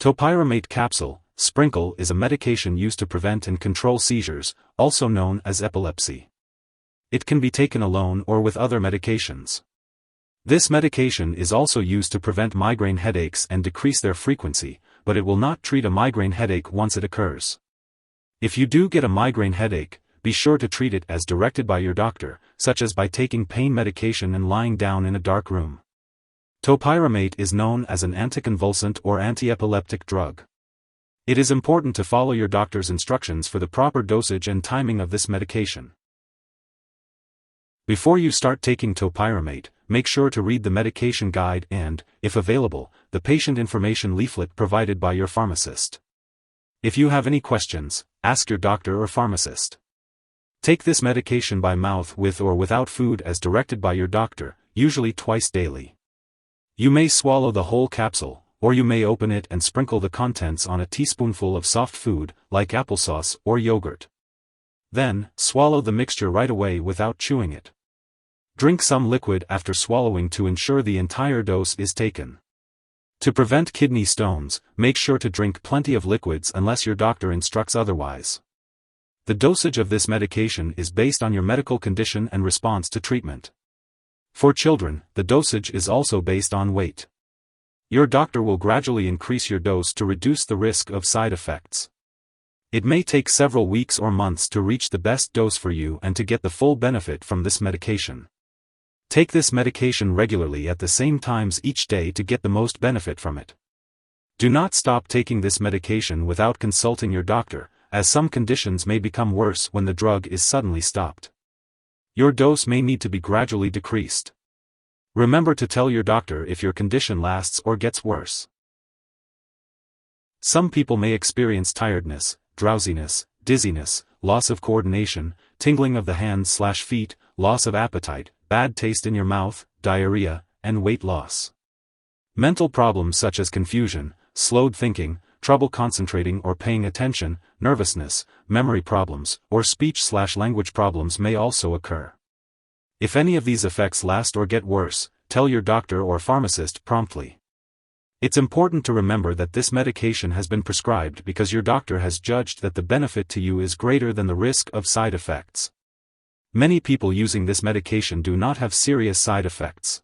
Topiramate Capsule, sprinkle is a medication used to prevent and control seizures, also known as epilepsy. It can be taken alone or with other medications. This medication is also used to prevent migraine headaches and decrease their frequency, but it will not treat a migraine headache once it occurs. If you do get a migraine headache, be sure to treat it as directed by your doctor, such as by taking pain medication and lying down in a dark room. Topiramate is known as an anticonvulsant or antiepileptic drug. It is important to follow your doctor's instructions for the proper dosage and timing of this medication. Before you start taking Topiramate, make sure to read the medication guide and, if available, the patient information leaflet provided by your pharmacist. If you have any questions, ask your doctor or pharmacist. Take this medication by mouth with or without food as directed by your doctor, usually twice daily. You may swallow the whole capsule, or you may open it and sprinkle the contents on a teaspoonful of soft food, like applesauce or yogurt. Then, swallow the mixture right away without chewing it. Drink some liquid after swallowing to ensure the entire dose is taken. To prevent kidney stones, make sure to drink plenty of liquids unless your doctor instructs otherwise. The dosage of this medication is based on your medical condition and response to treatment. For children, the dosage is also based on weight. Your doctor will gradually increase your dose to reduce the risk of side effects. It may take several weeks or months to reach the best dose for you and to get the full benefit from this medication. Take this medication regularly at the same times each day to get the most benefit from it. Do not stop taking this medication without consulting your doctor, as some conditions may become worse when the drug is suddenly stopped. Your dose may need to be gradually decreased. Remember to tell your doctor if your condition lasts or gets worse. Some people may experience tiredness, drowsiness, dizziness, loss of coordination, tingling of the hands/feet, loss of appetite, bad taste in your mouth, diarrhea, and weight loss. Mental problems such as confusion, slowed thinking, trouble concentrating or paying attention, nervousness, memory problems, or speech/language problems may also occur. If any of these effects last or get worse, tell your doctor or pharmacist promptly. It's important to remember that this medication has been prescribed because your doctor has judged that the benefit to you is greater than the risk of side effects. Many people using this medication do not have serious side effects.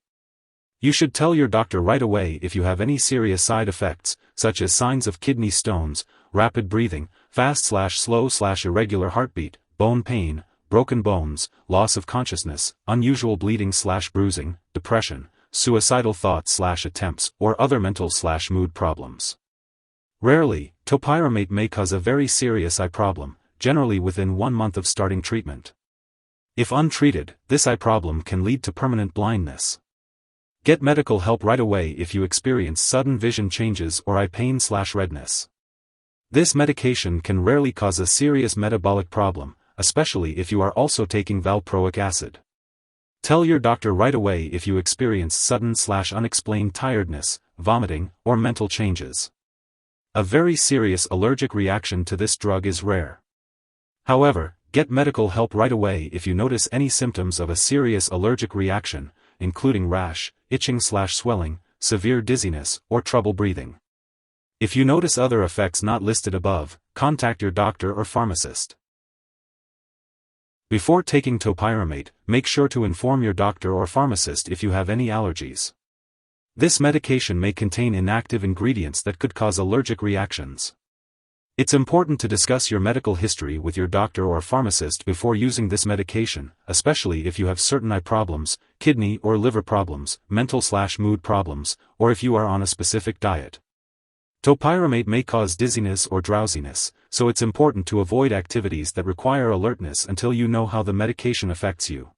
You should tell your doctor right away if you have any serious side effects, such as signs of kidney stones, rapid breathing, fast/slow/irregular heartbeat, bone pain, broken bones, loss of consciousness, unusual bleeding/bruising, depression, suicidal thoughts/attempts, or other mental/mood problems. Rarely, Topiramate may cause a very serious eye problem, generally within 1 month of starting treatment. If untreated, this eye problem can lead to permanent blindness. Get medical help right away if you experience sudden vision changes or eye pain/redness. This medication can rarely cause a serious metabolic problem, especially if you are also taking valproic acid. Tell your doctor right away if you experience sudden/unexplained tiredness, vomiting, or mental changes. A very serious allergic reaction to this drug is rare. However, get medical help right away if you notice any symptoms of a serious allergic reaction, including rash, itching/swelling, severe dizziness, or trouble breathing. If you notice other effects not listed above, contact your doctor or pharmacist. Before taking Topiramate, make sure to inform your doctor or pharmacist if you have any allergies. This medication may contain inactive ingredients that could cause allergic reactions. It's important to discuss your medical history with your doctor or pharmacist before using this medication, especially if you have certain eye problems, kidney or liver problems, mental/mood problems, or if you are on a specific diet. Topiramate may cause dizziness or drowsiness, so it's important to avoid activities that require alertness until you know how the medication affects you.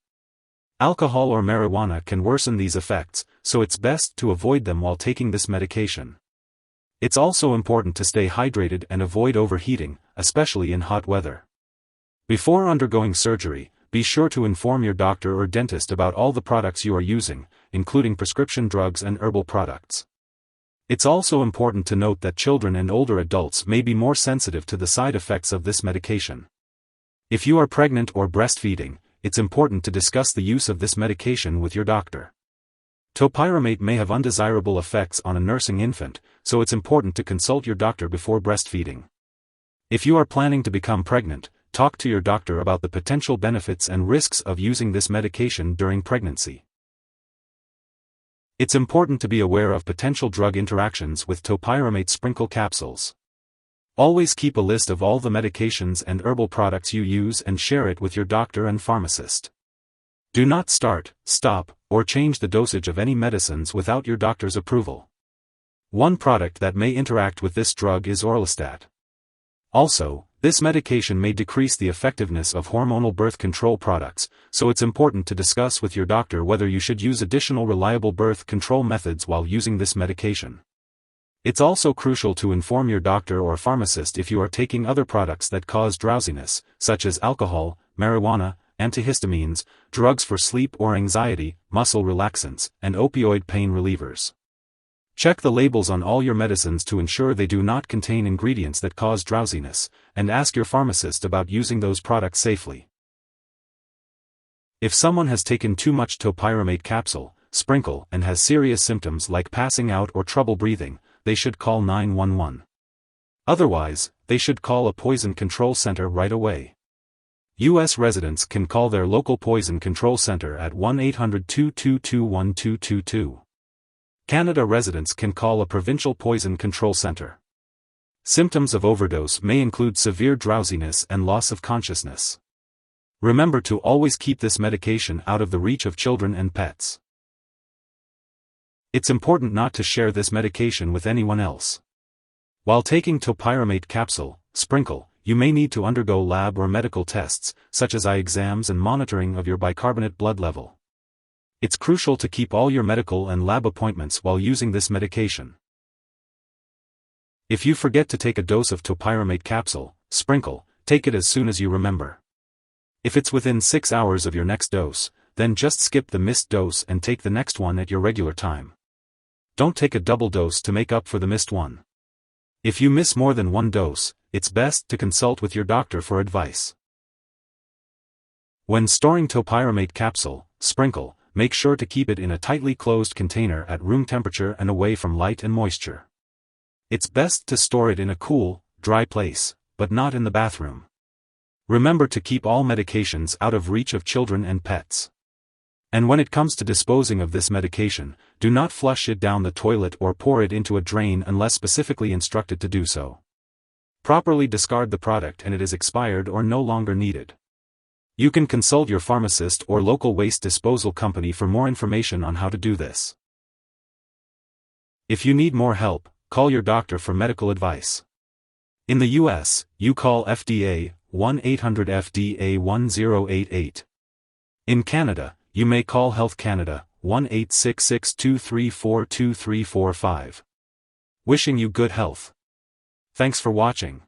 Alcohol or marijuana can worsen these effects, so it's best to avoid them while taking this medication. It's also important to stay hydrated and avoid overheating, especially in hot weather. Before undergoing surgery, be sure to inform your doctor or dentist about all the products you are using, including prescription drugs and herbal products. It's also important to note that children and older adults may be more sensitive to the side effects of this medication. If you are pregnant or breastfeeding, it's important to discuss the use of this medication with your doctor. Topiramate may have undesirable effects on a nursing infant, so it's important to consult your doctor before breastfeeding. If you are planning to become pregnant, talk to your doctor about the potential benefits and risks of using this medication during pregnancy. It's important to be aware of potential drug interactions with topiramate sprinkle capsules. Always keep a list of all the medications and herbal products you use and share it with your doctor and pharmacist. Do not start, stop, or change the dosage of any medicines without your doctor's approval. One product that may interact with this drug is orlistat. Also, this medication may decrease the effectiveness of hormonal birth control products, so it's important to discuss with your doctor whether you should use additional reliable birth control methods while using this medication. It's also crucial to inform your doctor or pharmacist if you are taking other products that cause drowsiness, such as alcohol, marijuana, antihistamines, drugs for sleep or anxiety, muscle relaxants, and opioid pain relievers. Check the labels on all your medicines to ensure they do not contain ingredients that cause drowsiness, and ask your pharmacist about using those products safely. If someone has taken too much topiramate capsule, sprinkle, and has serious symptoms like passing out or trouble breathing, they should call 911. Otherwise, they should call a poison control center right away. U.S. residents can call their local poison control center at 1-800-222-1222. Canada residents can call a provincial poison control center. Symptoms of overdose may include severe drowsiness and loss of consciousness. Remember to always keep this medication out of the reach of children and pets. It's important not to share this medication with anyone else. While taking topiramate capsule, sprinkle, you may need to undergo lab or medical tests, such as eye exams and monitoring of your bicarbonate blood level. It's crucial to keep all your medical and lab appointments while using this medication. If you forget to take a dose of topiramate capsule, sprinkle, take it as soon as you remember. If it's within 6 hours of your next dose, then just skip the missed dose and take the next one at your regular time. Don't take a double dose to make up for the missed one. If you miss more than one dose, it's best to consult with your doctor for advice. When storing topiramate capsule, sprinkle, make sure to keep it in a tightly closed container at room temperature and away from light and moisture. It's best to store it in a cool, dry place, but not in the bathroom. Remember to keep all medications out of reach of children and pets. And when it comes to disposing of this medication, do not flush it down the toilet or pour it into a drain unless specifically instructed to do so. Properly discard the product and it is expired or no longer needed. You can consult your pharmacist or local waste disposal company for more information on how to do this. If you need more help, call your doctor for medical advice. In the US, you call FDA, 1-800-FDA-1088. In Canada, you may call Health Canada, 1-866-234-2345. Wishing you good health. Thanks for watching.